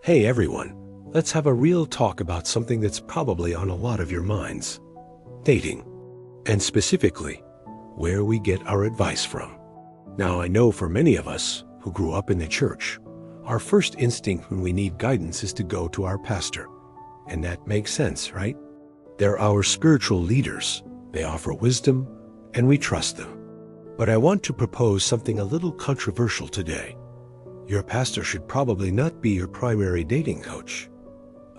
Hey everyone, let's have a real talk about something that's probably on a lot of your minds. Dating. And specifically, where we get our advice from. Now I know for many of us who grew up in the church, our first instinct when we need guidance is to go to our pastor. And that makes sense, right? They're our spiritual leaders. They offer wisdom, and we trust them. But I want to propose something a little controversial today. Your pastor should probably not be your primary dating coach.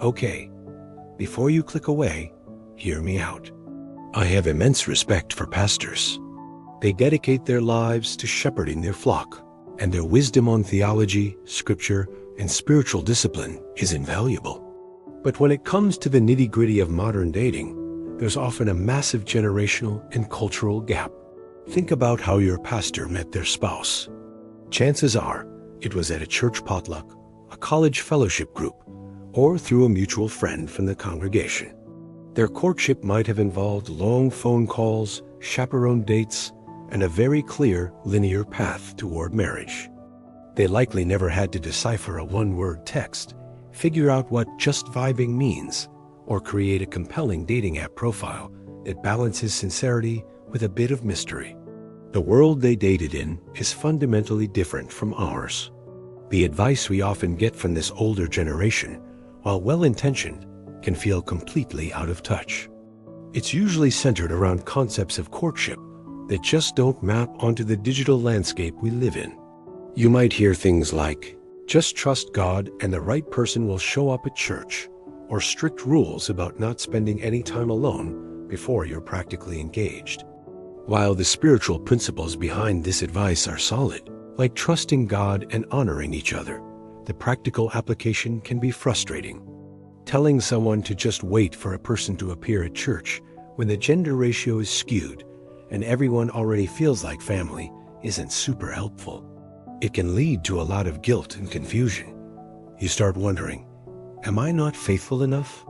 Okay, before you click away, hear me out. I have immense respect for pastors. They dedicate their lives to shepherding their flock, and their wisdom on theology, scripture, and spiritual discipline is invaluable. But when it comes to the nitty-gritty of modern dating, there's often a massive generational and cultural gap. Think about how your pastor met their spouse. Chances are, it was at a church potluck, a college fellowship group, or through a mutual friend from the congregation. Their courtship might have involved long phone calls, chaperone dates, and a very clear, linear path toward marriage. They likely never had to decipher a one-word text, figure out what just vibing means, or create a compelling dating app profile that balances sincerity with a bit of mystery. The world they dated in is fundamentally different from ours. The advice we often get from this older generation, while well-intentioned, can feel completely out of touch. It's usually centered around concepts of courtship that just don't map onto the digital landscape we live in. You might hear things like, just trust God and the right person will show up at church, or strict rules about not spending any time alone before you're practically engaged. While the spiritual principles behind this advice are solid, like trusting God and honoring each other, the practical application can be frustrating. Telling someone to just wait for a person to appear at church when the gender ratio is skewed and everyone already feels like family isn't super helpful. It can lead to a lot of guilt and confusion. You start wondering, am I not faithful enough?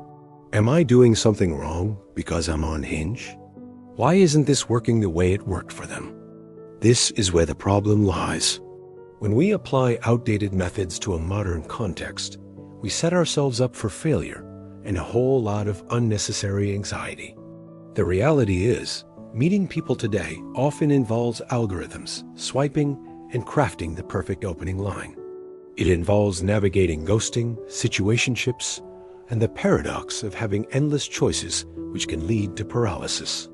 Am I doing something wrong because I'm on Hinge? Why isn't this working the way it worked for them? This is where the problem lies. When we apply outdated methods to a modern context, we set ourselves up for failure and a whole lot of unnecessary anxiety. The reality is, meeting people today often involves algorithms, swiping, and crafting the perfect opening line. It involves navigating ghosting, situationships, and the paradox of having endless choices which can lead to paralysis.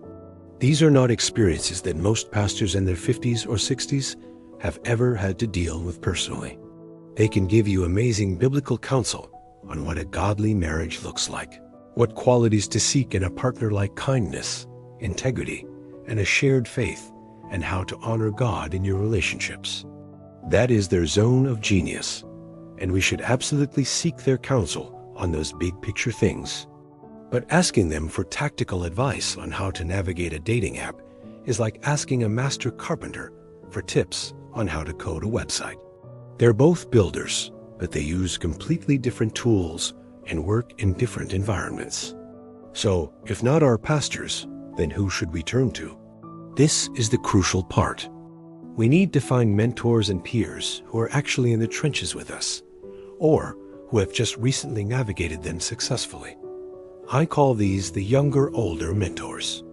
These are not experiences that most pastors in their 50s or 60s have ever had to deal with personally. They can give you amazing biblical counsel on what a godly marriage looks like, what qualities to seek in a partner like kindness, integrity, and a shared faith, and how to honor God in your relationships. That is their zone of genius, and we should absolutely seek their counsel on those big picture things. But asking them for tactical advice on how to navigate a dating app is like asking a master carpenter for tips on how to code a website. They're both builders, but they use completely different tools and work in different environments. So, if not our pastors, then who should we turn to? This is the crucial part. We need to find mentors and peers who are actually in the trenches with us, or who have just recently navigated them successfully. I call these the younger, older mentors.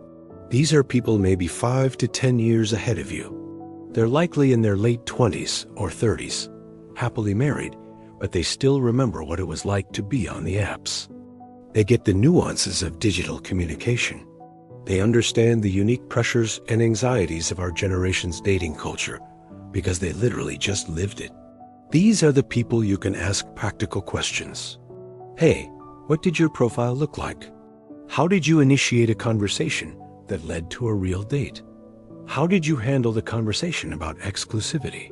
These are people maybe 5 to 10 years ahead of you. They're likely in their late 20s or 30s, happily married, but they still remember what it was like to be on the apps. They get the nuances of digital communication. They understand the unique pressures and anxieties of our generation's dating culture because they literally just lived it. These are the people you can ask practical questions. Hey, what did your profile look like? How did you initiate a conversation that led to a real date? How did you handle the conversation about exclusivity?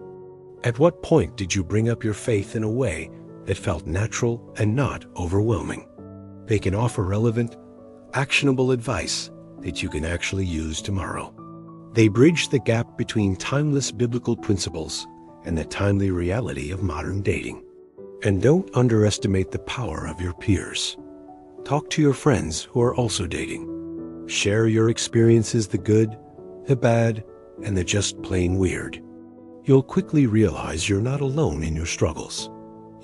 At what point did you bring up your faith in a way that felt natural and not overwhelming? They can offer relevant, actionable advice that you can actually use tomorrow. They bridge the gap between timeless biblical principles and the timely reality of modern dating. And don't underestimate the power of your peers. Talk to your friends who are also dating. Share your experiences, the good, the bad, and the just plain weird. You'll quickly realize you're not alone in your struggles.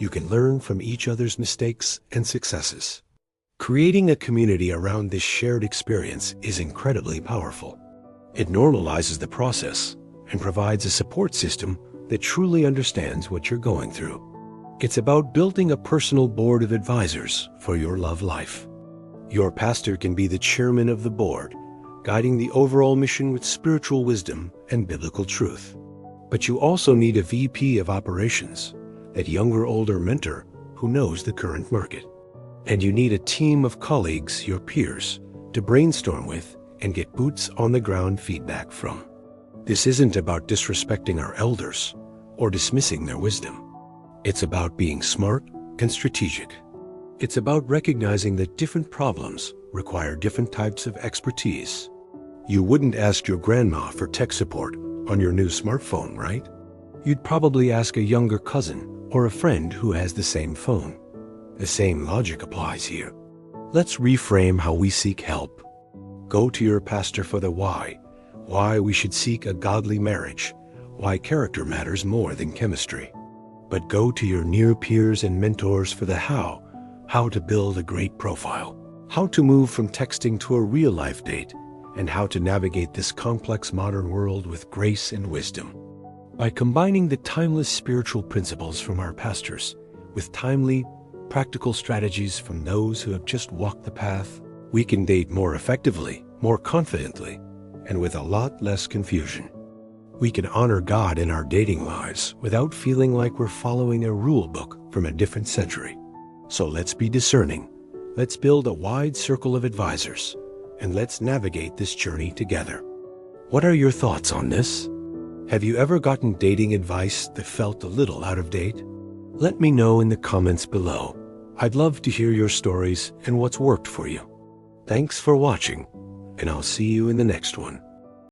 You can learn from each other's mistakes and successes. Creating a community around this shared experience is incredibly powerful. It normalizes the process and provides a support system that truly understands what you're going through. It's about building a personal board of advisors for your love life. Your pastor can be the chairman of the board, guiding the overall mission with spiritual wisdom and biblical truth. But you also need a VP of operations, that younger, older mentor who knows the current market. And you need a team of colleagues, your peers, to brainstorm with and get boots on the ground feedback from. This isn't about disrespecting our elders or dismissing their wisdom. It's about being smart and strategic. It's about recognizing that different problems require different types of expertise. You wouldn't ask your grandma for tech support on your new smartphone, right? You'd probably ask a younger cousin or a friend who has the same phone. The same logic applies here. Let's reframe how we seek help. Go to your pastor for the why we should seek a godly marriage, why character matters more than chemistry. But go to your near peers and mentors for the how to build a great profile, how to move from texting to a real-life date, and how to navigate this complex modern world with grace and wisdom. By combining the timeless spiritual principles from our pastors with timely, practical strategies from those who have just walked the path, we can date more effectively, more confidently, and with a lot less confusion. We can honor God in our dating lives without feeling like we're following a rule book from a different century. So let's be discerning. Let's build a wide circle of advisors, and let's navigate this journey together. What are your thoughts on this? Have you ever gotten dating advice that felt a little out of date? Let me know in the comments below. I'd love to hear your stories and what's worked for you. Thanks for watching, and I'll see you in the next one.